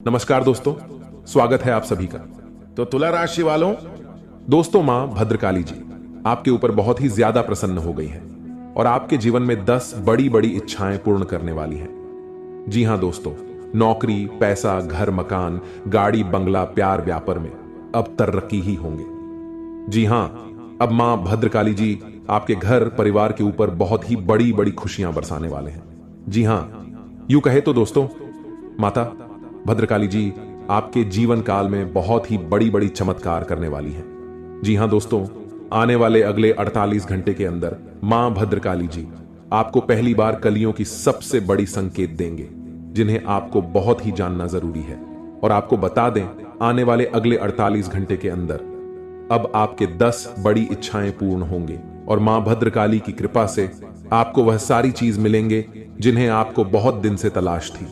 नमस्कार दोस्तों, स्वागत है आप सभी का। तो तुला राशि वालों, दोस्तों, मां भद्रकाली जी आपके ऊपर बहुत ही ज्यादा प्रसन्न हो गई है और आपके जीवन में 10 बड़ी बड़ी इच्छाएं पूर्ण करने वाली हैं। जी हां दोस्तों, नौकरी, पैसा, घर, मकान, गाड़ी, बंगला, प्यार, व्यापार में अब तरक्की ही होंगे। जी हां, अब मां भद्रकाली जी आपके घर परिवार के ऊपर बहुत ही बड़ी बड़ी खुशियां बरसाने वाले हैं। जी हां, यूं कहे तो दोस्तों, माता भद्रकाली जी आपके जीवन काल में बहुत ही बड़ी बड़ी चमत्कार करने वाली हैं। जी हां दोस्तों, आने वाले अगले 48 घंटे के अंदर मां भद्रकाली जी आपको पहली बार कलियों की सबसे बड़ी संकेत देंगे, जिन्हें आपको बहुत ही जानना जरूरी है। और आपको बता दें, आने वाले अगले 48 घंटे के अंदर अब आपके 10 बड़ी इच्छाएं पूर्ण होंगे और मां भद्रकाली की कृपा से आपको वह सारी चीज मिलेंगे जिन्हें आपको बहुत दिन से तलाश थी,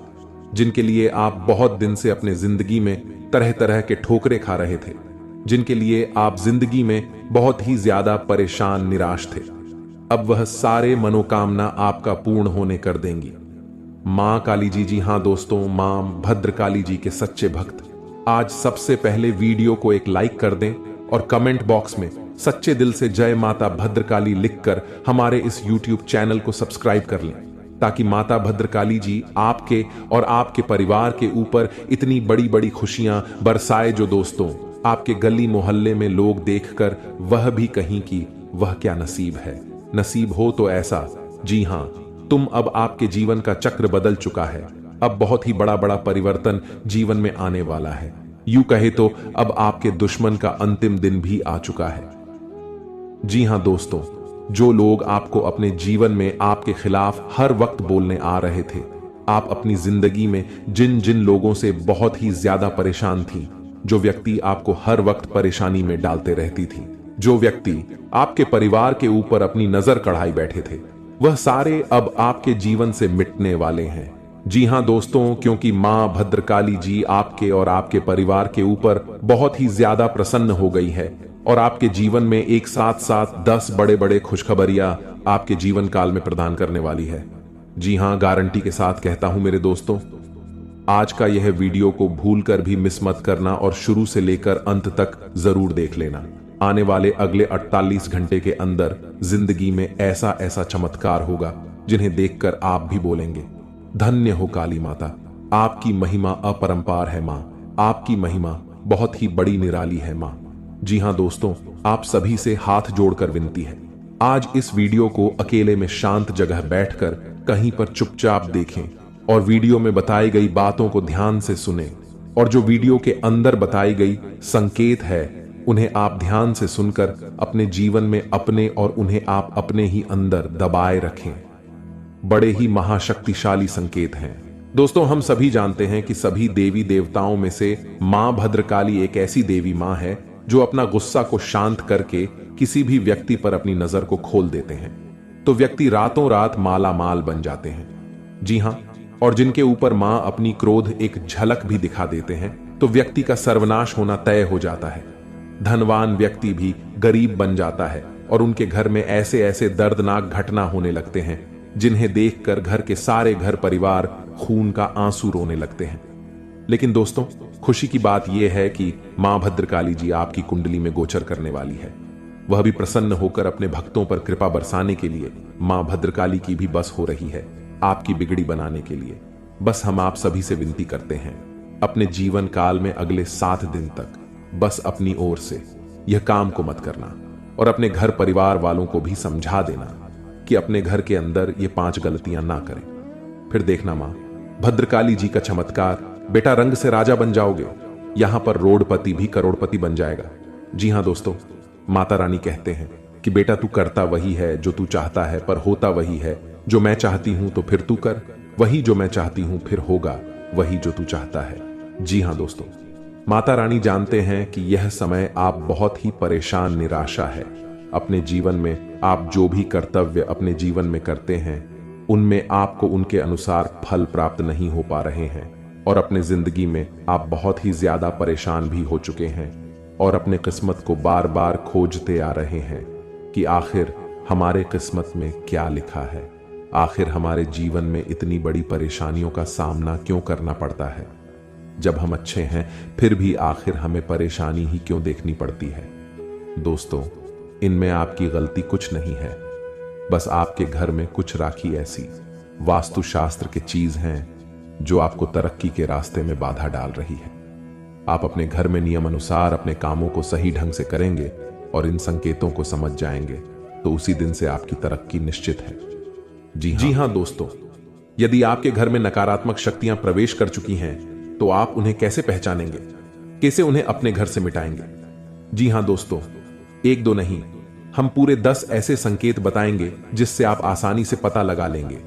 जिनके लिए आप बहुत दिन से अपने जिंदगी में तरह तरह के ठोकरे खा रहे थे, जिनके लिए आप जिंदगी में बहुत ही ज्यादा परेशान निराश थे। अब वह सारे मनोकामना आपका पूर्ण होने कर देंगी मां काली जी। जी हां दोस्तों, मां भद्रकाली जी के सच्चे भक्त आज सबसे पहले वीडियो को एक लाइक कर दें और कमेंट बॉक्स में सच्चे दिल से जय माता भद्रकाली लिखकर हमारे इस YouTube चैनल को सब्सक्राइब कर लें, ताकि माता भद्रकाली जी आपके और आपके परिवार के ऊपर इतनी बड़ी बड़ी खुशियां बरसाए, जो दोस्तों आपके गली मोहल्ले में लोग देखकर वह भी कहीं कि वह क्या नसीब है। नसीब हो तो ऐसा। जी हां, तुम अब आपके जीवन का चक्र बदल चुका है। अब बहुत ही बड़ा बड़ा परिवर्तन जीवन में आने वाला है। यूं कहे तो अब आपके दुश्मन का अंतिम दिन भी आ चुका है। जी हां दोस्तों, जो लोग आपको अपने जीवन में आपके खिलाफ हर वक्त बोलने आ रहे थे, आप अपनी जिंदगी में जिन जिन लोगों से बहुत ही ज्यादा परेशान थी, जो व्यक्ति आपको हर वक्त परेशानी में डालते रहती थी, जो व्यक्ति आपके परिवार के ऊपर अपनी नजर कढ़ाई बैठे थे, वह सारे अब आपके जीवन से मिटने वाले हैं। जी हां दोस्तों, क्योंकि मां भद्रकाली जी आपके और आपके परिवार के ऊपर बहुत ही ज्यादा प्रसन्न हो गई है और आपके जीवन में एक साथ साथ 10 बड़े बड़े खुशखबरियां आपके जीवन काल में प्रदान करने वाली है। जी हां, गारंटी के साथ कहता हूं मेरे दोस्तों, आज का यह वीडियो को भूलकर भी मिस मत करना और शुरू से लेकर अंत तक जरूर देख लेना। आने वाले अगले 48 घंटे के अंदर जिंदगी में ऐसा ऐसा चमत्कार होगा जिन्हें देखकर आप भी बोलेंगे, धन्य हो काली माता, आपकी महिमा अपरंपार है मां, आपकी महिमा बहुत ही बड़ी निराली है मां। जी हां दोस्तों, आप सभी से हाथ जोड़कर विनती है, आज इस वीडियो को अकेले में शांत जगह बैठकर कहीं पर चुपचाप देखें और वीडियो में बताई गई बातों को ध्यान से सुनें, और जो वीडियो के अंदर बताई गई संकेत है उन्हें आप ध्यान से सुनकर अपने जीवन में अपने और उन्हें आप अपने ही अंदर दबाए रखें। बड़े ही महाशक्तिशाली संकेत हैं दोस्तों। हम सभी जानते हैं कि सभी देवी देवताओं में से मां भद्रकाली एक ऐसी देवी मां है जो अपना गुस्सा को शांत करके किसी भी व्यक्ति पर अपनी नजर को खोल देते हैं तो व्यक्ति रातों रात माला माल बन जाते हैं। जी हां, और जिनके ऊपर मां अपनी क्रोध एक झलक भी दिखा देते हैं तो व्यक्ति का सर्वनाश होना तय हो जाता है। धनवान व्यक्ति भी गरीब बन जाता है और उनके घर में ऐसे ऐसे दर्दनाक घटना होने लगते हैं जिन्हें देखकर घर के सारे घर परिवार खून का आंसू रोने लगते हैं। लेकिन दोस्तों, खुशी की बात यह है कि मां भद्रकाली जी आपकी कुंडली में गोचर करने वाली है। वह भी प्रसन्न होकर अपने भक्तों पर कृपा बरसाने के लिए मां भद्रकाली की भी बस हो रही है आपकी बिगड़ी बनाने के लिए। बस हम आप सभी से विनती करते हैं, अपने जीवन काल में अगले 7 दिन तक बस अपनी ओर से यह काम को मत करना और अपने घर परिवार वालों को भी समझा देना कि अपने घर के अंदर ये 5 गलतियां ना करें। फिर देखना मां भद्रकाली जी का चमत्कार, बेटा रंग से राजा बन जाओगे, यहां पर रोडपति भी करोड़पति बन जाएगा। जी हां दोस्तों, माता रानी कहते हैं कि बेटा तू करता वही है जो तू चाहता है, पर होता वही है जो मैं चाहती हूं, तो फिर तू कर वही जो मैं चाहती हूं, फिर होगा वही जो तू चाहता है। जी हां दोस्तों, माता रानी जानते हैं कि यह समय आप बहुत ही परेशान निराशा है। अपने जीवन में आप जो भी कर्तव्य अपने जीवन में करते हैं उनमें आपको उनके अनुसार फल प्राप्त नहीं हो पा रहे हैं और अपने जिंदगी में आप बहुत ही ज्यादा परेशान भी हो चुके हैं और अपने किस्मत को बार बार खोजते आ रहे हैं कि आखिर हमारे किस्मत में क्या लिखा है, आखिर हमारे जीवन में इतनी बड़ी परेशानियों का सामना क्यों करना पड़ता है। जब हम अच्छे हैं फिर भी आखिर हमें परेशानी ही क्यों देखनी पड़ती है। दोस्तों, इनमें आपकी गलती कुछ नहीं है, बस आपके घर में कुछ राखी ऐसी वास्तुशास्त्र की चीज हैं जो आपको तरक्की के रास्ते में बाधा डाल रही है। आप अपने घर में नियम अनुसार अपने कामों को सही ढंग से करेंगे और इन संकेतों को समझ जाएंगे तो उसी दिन से आपकी तरक्की निश्चित है। जी हां दोस्तों, यदि आपके घर में नकारात्मक शक्तियां प्रवेश कर चुकी हैं तो आप उन्हें कैसे पहचानेंगे, कैसे उन्हें अपने घर से मिटाएंगे? जी हां दोस्तों, एक दो नहीं, हम पूरे 10 ऐसे संकेत बताएंगे जिससे आप आसानी से पता लगा लेंगे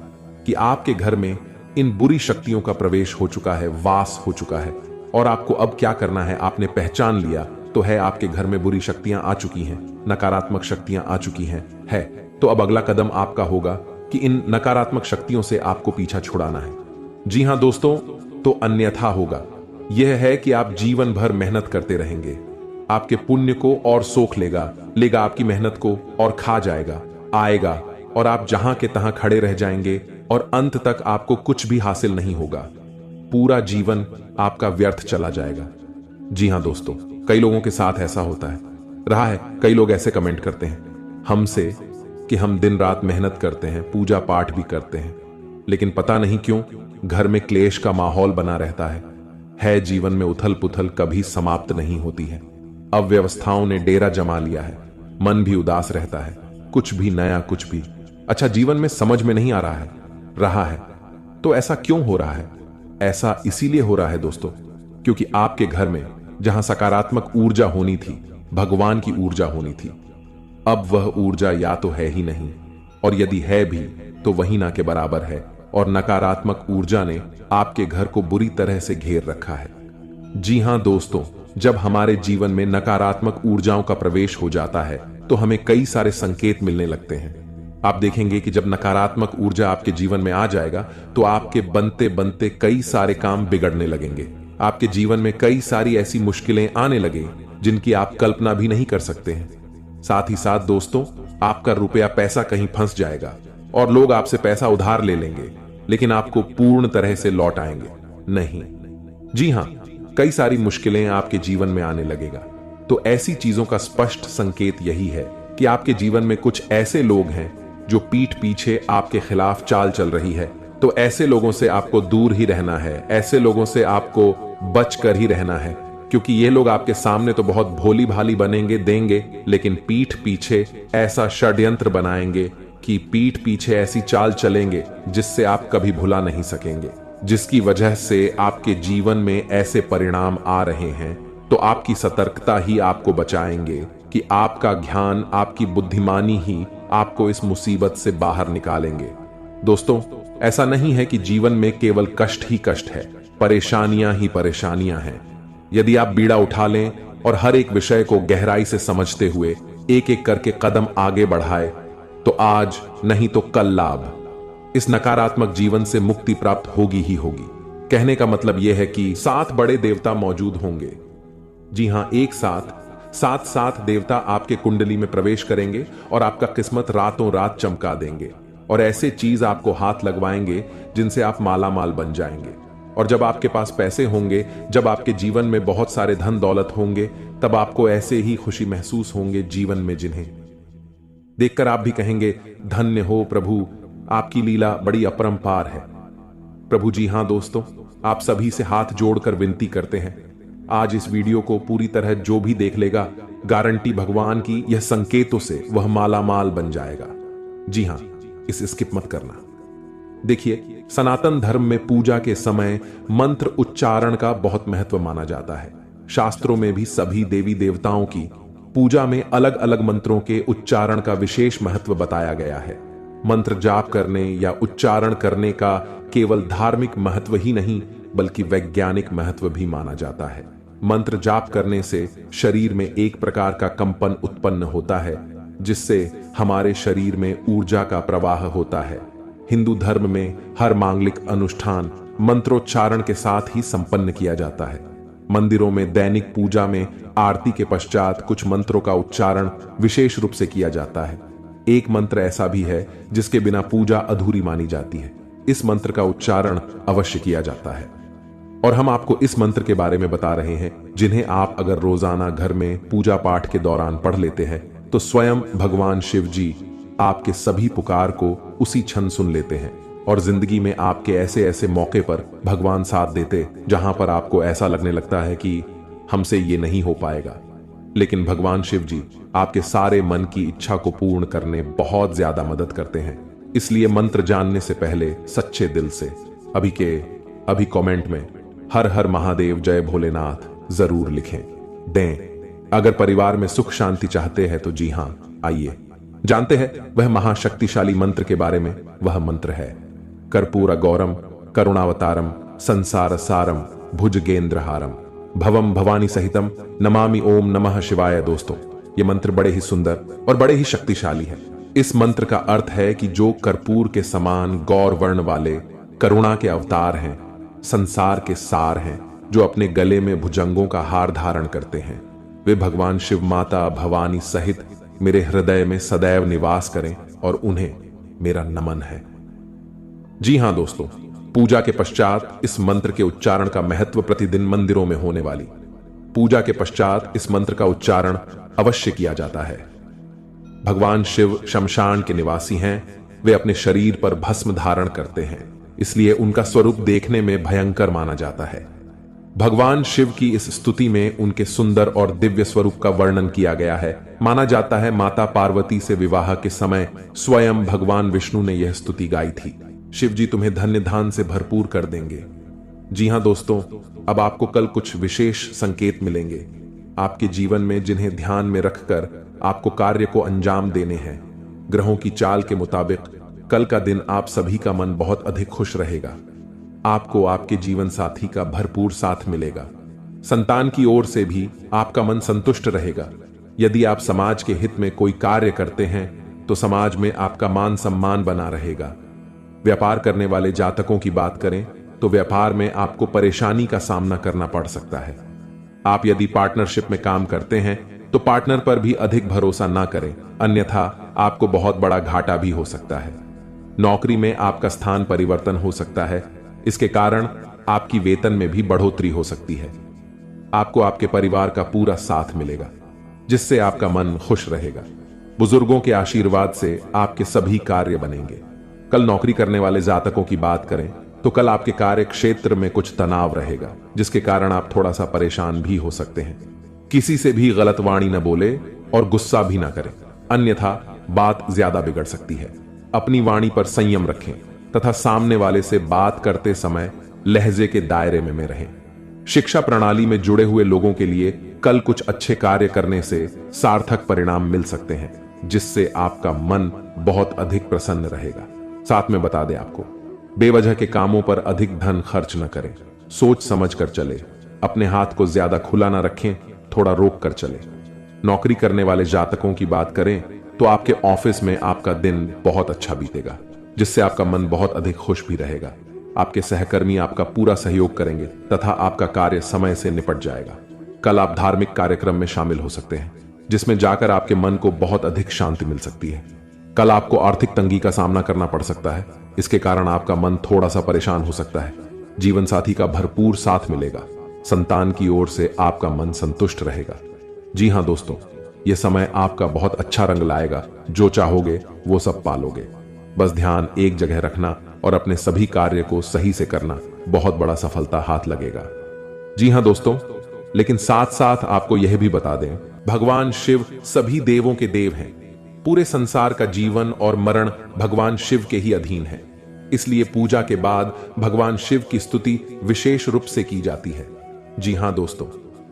कि आपके घर में इन बुरी शक्तियों का प्रवेश हो चुका है, वास हो चुका है। और आपको अब क्या करना है, आपने पहचान लिया तो है आपके घर में बुरी शक्तियां आ चुकी हैं, नकारात्मक शक्तियां आ चुकी हैं, तो अब अगला कदम आपका होगा कि इन नकारात्मक शक्तियों से आपको पीछा छुड़ाना है। जी हां दोस्तों, तो अन्यथा होगा यह है कि आप जीवन भर मेहनत करते रहेंगे, आपके पुण्य को और सोख लेगा आपकी मेहनत को और खा जाएगा, आएगा और आप जहां के तहां खड़े रह जाएंगे और अंत तक आपको कुछ भी हासिल नहीं होगा। पूरा जीवन आपका व्यर्थ चला जाएगा। जी हां दोस्तों, कई लोगों के साथ ऐसा होता है, रहा है। कई लोग ऐसे कमेंट करते हैं हमसे कि हम दिन रात मेहनत करते हैं, पूजा पाठ भी करते हैं, लेकिन पता नहीं क्यों घर में क्लेश का माहौल बना रहता है जीवन में उथल पुथल कभी समाप्त नहीं होती है। अव्यवस्थाओं ने डेरा जमा लिया है, मन भी उदास रहता है, कुछ भी नया, कुछ भी अच्छा जीवन में समझ में नहीं आ रहा है। तो ऐसा क्यों हो रहा है? ऐसा इसीलिए हो रहा है दोस्तों, क्योंकि आपके घर में जहां सकारात्मक ऊर्जा होनी थी, भगवान की ऊर्जा होनी थी, अब वह ऊर्जा या तो है ही नहीं, और यदि है भी तो वही ना के बराबर है, और नकारात्मक ऊर्जा ने आपके घर को बुरी तरह से घेर रखा है। जी हां दोस्तों, जब हमारे जीवन में नकारात्मक ऊर्जाओं का प्रवेश हो जाता है तो हमें कई सारे संकेत मिलने लगते हैं। आप देखेंगे कि जब नकारात्मक ऊर्जा आपके जीवन में आ जाएगा तो आपके बनते बनते कई सारे काम बिगड़ने लगेंगे, आपके जीवन में कई सारी ऐसी मुश्किलें आने लगे जिनकी आप कल्पना भी नहीं कर सकते हैं। साथ ही साथ दोस्तों, आपका रुपया पैसा कहीं फंस जाएगा और लोग आपसे पैसा उधार ले लेंगे, लेकिन आपको पूर्ण तरह से लौट आएंगे नहीं। जी हां, कई सारी मुश्किलें आपके जीवन में आने लगेगा। तो ऐसी चीजों का स्पष्ट संकेत यही है कि आपके जीवन में कुछ ऐसे लोग हैं जो पीठ पीछे आपके खिलाफ चाल चल रही है। तो ऐसे लोगों से आपको दूर ही रहना है, ऐसे लोगों से आपको बच कर ही रहना है, क्योंकि ये लोग आपके सामने तो बहुत भोली भाली बनेंगे देंगे, लेकिन पीठ पीछे ऐसा षड्यंत्र बनाएंगे कि पीठ पीछे ऐसी चाल चलेंगे जिससे आप कभी भुला नहीं सकेंगे, जिसकी वजह से आपके जीवन में ऐसे परिणाम आ रहे हैं। तो आपकी सतर्कता ही आपको बचाएंगे कि आपका ज्ञान, आपकी बुद्धिमानी ही आपको इस मुसीबत से बाहर निकालेंगे। दोस्तों, ऐसा नहीं है कि जीवन में केवल कष्ट ही कष्ट है, परेशानियां ही परेशानियां हैं। यदि आप बीड़ा उठा लें और हर एक विषय को गहराई से समझते हुए एक एक करके कदम आगे बढ़ाए तो आज नहीं तो कल लाभ, इस नकारात्मक जीवन से मुक्ति प्राप्त होगी ही होगी। कहने का मतलब यह है कि 7 बड़े देवता मौजूद होंगे। जी हां, एक साथ 7 देवता आपके कुंडली में प्रवेश करेंगे और आपका किस्मत रातों रात चमका देंगे, और ऐसे चीज आपको हाथ लगवाएंगे जिनसे आप माला माल बन जाएंगे। और जब आपके पास पैसे होंगे, जब आपके जीवन में बहुत सारे धन दौलत होंगे, तब आपको ऐसे ही खुशी महसूस होंगे जीवन में, जिन्हें देखकर आप भी कहेंगे धन्य हो प्रभु, आपकी लीला बड़ी अपरंपार है प्रभु। जी हां दोस्तों, आप सभी से हाथ जोड़कर विनती करते हैं, आज इस वीडियो को पूरी तरह जो भी देख लेगा, गारंटी भगवान की यह संकेतों से वह माला माल बन जाएगा। जी हां, इसे स्किप मत करना। देखिए, सनातन धर्म में पूजा के समय मंत्र उच्चारण का बहुत महत्व माना जाता है। शास्त्रों में भी सभी देवी देवताओं की पूजा में अलग अलग मंत्रों के उच्चारण का विशेष महत्व बताया गया है। मंत्र जाप करने या उच्चारण करने का केवल धार्मिक महत्व ही नहीं बल्कि वैज्ञानिक महत्व भी माना जाता है। मंत्र जाप करने से शरीर में एक प्रकार का कंपन उत्पन्न होता है, जिससे हमारे शरीर में ऊर्जा का प्रवाह होता है। हिंदू धर्म में हर मांगलिक अनुष्ठान मंत्रोच्चारण के साथ ही संपन्न किया जाता है। मंदिरों में दैनिक पूजा में आरती के पश्चात कुछ मंत्रों का उच्चारण विशेष रूप से किया जाता है। एक मंत्र ऐसा भी है जिसके बिना पूजा अधूरी मानी जाती है। इस मंत्र का उच्चारण अवश्य किया जाता है। और हम आपको इस मंत्र के बारे में बता रहे हैं जिन्हें आप अगर रोजाना घर में पूजा पाठ के दौरान पढ़ लेते हैं तो स्वयं भगवान शिव जी आपके सभी पुकार को उसी क्षण सुन लेते हैं और जिंदगी में आपके ऐसे ऐसे मौके पर भगवान साथ देते जहां पर आपको ऐसा लगने लगता है कि हमसे ये नहीं हो पाएगा, लेकिन भगवान शिव जी आपके सारे मन की इच्छा को पूर्ण करने बहुत ज्यादा मदद करते हैं। इसलिए मंत्र जानने से पहले सच्चे दिल से अभी कमेंट में हर हर महादेव जय भोलेनाथ जरूर लिखें दें। अगर परिवार में सुख शांति चाहते हैं तो जी हां, आइए जानते हैं वह महाशक्तिशाली मंत्र के बारे में। वह मंत्र है कर्पूर गौरम करुणावतारम संसार सारम भुजगेंद्रहारम भवम भवानी सहितम नमामि ओम नमः शिवाय। दोस्तों, यह मंत्र बड़े ही सुंदर और बड़े ही शक्तिशाली है। इस मंत्र का अर्थ है कि जो कर्पूर के समान गौर वर्ण वाले करुणा के अवतार हैं, संसार के सार हैं, जो अपने गले में भुजंगों का हार धारण करते हैं, वे भगवान शिव माता भवानी सहित मेरे हृदय में सदैव निवास करें और उन्हें मेरा नमन है। जी हां दोस्तों, पूजा के पश्चात इस मंत्र के उच्चारण का महत्व प्रतिदिन मंदिरों में होने वाली पूजा के पश्चात इस मंत्र का उच्चारण अवश्य किया जाता है। भगवान शिव शमशान के निवासी हैं, वे अपने शरीर पर भस्म धारण करते हैं, इसलिए उनका स्वरूप देखने में भयंकर माना जाता है। भगवान शिव की इस स्तुति में उनके सुंदर और दिव्य स्वरूप का वर्णन किया गया है। माना जाता है माता पार्वती से विवाह के समय स्वयं भगवान विष्णु ने यह स्तुति गाई थी। शिव जी तुम्हें धन्य धान से भरपूर कर देंगे। जी हां दोस्तों, अब आपको कल कुछ विशेष संकेत मिलेंगे आपके जीवन में, जिन्हें ध्यान में रखकर आपको कार्य को अंजाम देने हैं। ग्रहों की चाल के मुताबिक कल का दिन आप सभी का मन बहुत अधिक खुश रहेगा। आपको आपके जीवन साथी का भरपूर साथ मिलेगा। संतान की ओर से भी आपका मन संतुष्ट रहेगा। यदि आप समाज के हित में कोई कार्य करते हैं तो समाज में आपका मान सम्मान बना रहेगा। व्यापार करने वाले जातकों की बात करें तो व्यापार में आपको परेशानी का सामना करना पड़ सकता है। आप यदि पार्टनरशिप में काम करते हैं तो पार्टनर पर भी अधिक भरोसा ना करें, अन्यथा आपको बहुत बड़ा घाटा भी हो सकता है। नौकरी में आपका स्थान परिवर्तन हो सकता है, इसके कारण आपकी वेतन में भी बढ़ोतरी हो सकती है। आपको आपके परिवार का पूरा साथ मिलेगा, जिससे आपका मन खुश रहेगा। बुजुर्गों के आशीर्वाद से आपके सभी कार्य बनेंगे। कल नौकरी करने वाले जातकों की बात करें तो कल आपके कार्य क्षेत्र में कुछ तनाव रहेगा, जिसके कारण आप थोड़ा सा परेशान भी हो सकते हैं। किसी से भी गलत वाणी न बोले और गुस्सा भी ना करें, अन्यथा बात ज्यादा बिगड़ सकती है। अपनी वाणी पर संयम रखें तथा सामने वाले से बात करते समय लहजे के दायरे में रहें। शिक्षा प्रणाली में जुड़े हुए लोगों के लिए कल कुछ अच्छे कार्य करने से सार्थक परिणाम मिल सकते हैं, जिससे आपका मन बहुत अधिक प्रसन्न रहेगा। साथ में बता दें आपको, बेवजह के कामों पर अधिक धन खर्च न करें, सोच समझ कर चले। अपने हाथ को ज्यादा खुला ना रखें, थोड़ा रोक कर चले। नौकरी करने वाले जातकों की बात करें तो आपके ऑफिस में आपका दिन बहुत अच्छा बीतेगा, जिससे आपका मन बहुत अधिक खुश भी रहेगा। आपके सहकर्मी आपका पूरा सहयोग करेंगे तथा आपका कार्य समय से निपट जाएगा। कल आप धार्मिक कार्यक्रम में शामिल हो सकते हैं, जिसमें जाकर आपके मन को बहुत अधिक शांति मिल सकती है। कल आपको आर्थिक तंगी का सामना करना पड़ सकता है, इसके कारण आपका मन थोड़ा सा परेशान हो सकता है। जीवन साथी का भरपूर साथ मिलेगा। संतान की ओर से आपका मन संतुष्ट रहेगा। जी हां दोस्तों, यह समय आपका बहुत अच्छा रंग लाएगा। जो चाहोगे वो सब पालोगे। बस ध्यान एक जगह रखना और अपने सभी कार्य को सही से करना, बहुत बड़ा सफलता हाथ लगेगा। जी हां दोस्तों, लेकिन साथ साथ आपको यह भी बता दें, भगवान शिव सभी देवों के देव हैं। पूरे संसार का जीवन और मरण भगवान शिव के ही अधीन है। इसलिए पूजा के बाद भगवान शिव की स्तुति विशेष रूप से की जाती है। जी हां दोस्तों,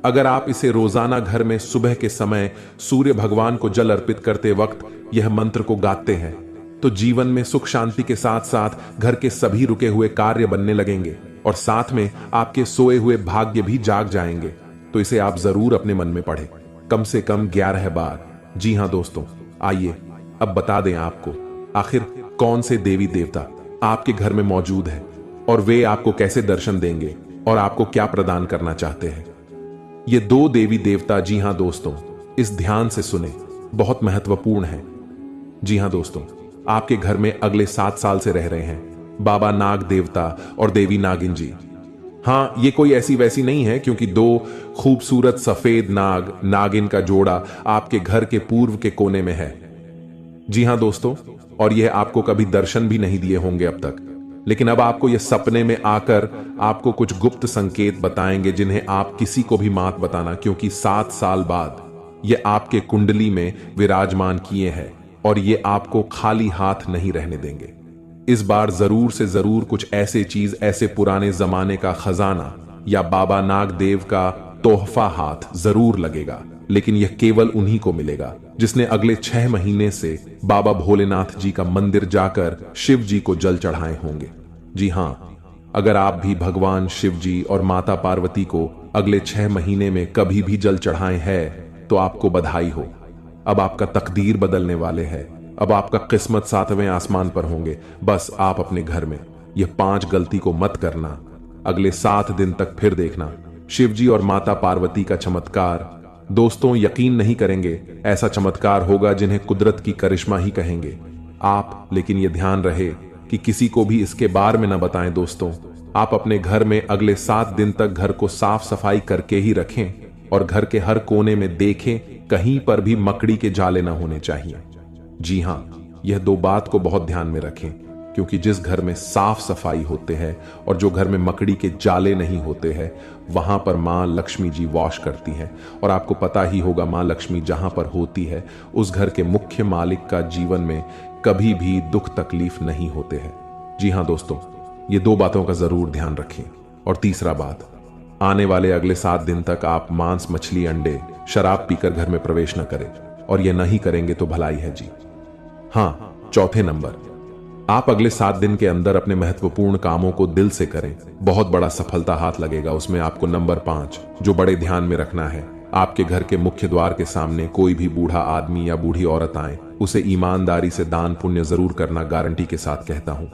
अगर आप इसे रोजाना घर में सुबह के समय सूर्य भगवान को जल अर्पित करते वक्त यह मंत्र को गाते हैं तो जीवन में सुख शांति के साथ साथ घर के सभी रुके हुए कार्य बनने लगेंगे और साथ में आपके सोए हुए भाग्य भी जाग जाएंगे। तो इसे आप जरूर अपने मन में पढ़ें, कम से कम 11 बार। जी हां दोस्तों, आइए अब बता दें आपको आखिर कौन से देवी देवता आपके घर में मौजूद है और वे आपको कैसे दर्शन देंगे और आपको क्या प्रदान करना चाहते हैं। ये 2 देवी देवता, जी हां दोस्तों, इस ध्यान से सुने, बहुत महत्वपूर्ण है। जी हां दोस्तों, आपके घर में अगले 7 साल से रह रहे हैं बाबा नाग देवता और देवी नागिन जी। हाँ, ये कोई ऐसी वैसी नहीं है, क्योंकि दो खूबसूरत सफेद नागिन का जोड़ा आपके घर के पूर्व के कोने में है। जी हाँ दोस्तों, और यह आपको कभी दर्शन भी नहीं दिए होंगे अब तक, लेकिन अब आपको यह सपने में आकर आपको कुछ गुप्त संकेत बताएंगे जिन्हें आप किसी को भी मत बताना, क्योंकि 7 साल बाद ये आपके कुंडली में विराजमान किए हैं और ये आपको खाली हाथ नहीं रहने देंगे। इस बार जरूर से जरूर कुछ ऐसे चीज, ऐसे पुराने जमाने का खजाना या बाबा नागदेव का तोहफा हाथ जरूर लगेगा, लेकिन यह केवल उन्हीं को मिलेगा जिसने अगले 6 महीने से बाबा भोलेनाथ जी का मंदिर जाकर शिव जी को जल चढ़ाए होंगे। जी हां, अगर आप भी भगवान शिव जी और माता पार्वती को अगले 6 महीने में कभी भी जल चढ़ाए हैं तो आपको बधाई हो। अब आपका तकदीर बदलने वाले है। अब आपका किस्मत 7वें आसमान पर होंगे। बस आप अपने घर में यह 5 गलती को मत करना। अगले 7 दिन तक फिर देखना शिवजी और माता पार्वती का चमत्कार। दोस्तों, यकीन नहीं करेंगे, ऐसा चमत्कार होगा जिन्हें कुदरत की करिश्मा ही कहेंगे आप। लेकिन यह ध्यान रहे कि किसी को भी इसके बारे में न बताएं। दोस्तों, आप अपने घर में अगले 7 दिन तक घर को साफ सफाई करके ही रखें और घर के हर कोने में देखें, कहीं पर भी मकड़ी के जाले ना होने चाहिए। जी हां, यह 2 बात को बहुत ध्यान में रखें, क्योंकि जिस घर में साफ सफाई होते हैं और जो घर में मकड़ी के जाले नहीं होते हैं, वहां पर मां लक्ष्मी जी वास करती हैं। और आपको पता ही होगा, मां लक्ष्मी जहां पर होती है उस घर के मुख्य मालिक का जीवन में कभी भी दुख तकलीफ नहीं होते हैं। जी हां दोस्तों, ये 2 बातों का जरूर ध्यान रखें। और तीसरा बात, आने वाले अगले 7 दिन तक आप मांस, मछली, अंडे, शराब पीकर घर में प्रवेश न करें, और यह नहीं करेंगे तो भलाई है जी। हाँ, चौथे नंबर, आप अगले 7 दिन के अंदर अपने महत्वपूर्ण कामों को दिल से करें, बहुत बड़ा सफलता हाथ लगेगा। उसमें आपको नंबर 5 जो बड़े ध्यान में रखना है, आपके घर के मुख्य द्वार के सामने कोई भी बूढ़ा आदमी या बूढ़ी औरत आए, उसे ईमानदारी से दान पुण्य जरूर करना, गारंटी के साथ कहता हूं।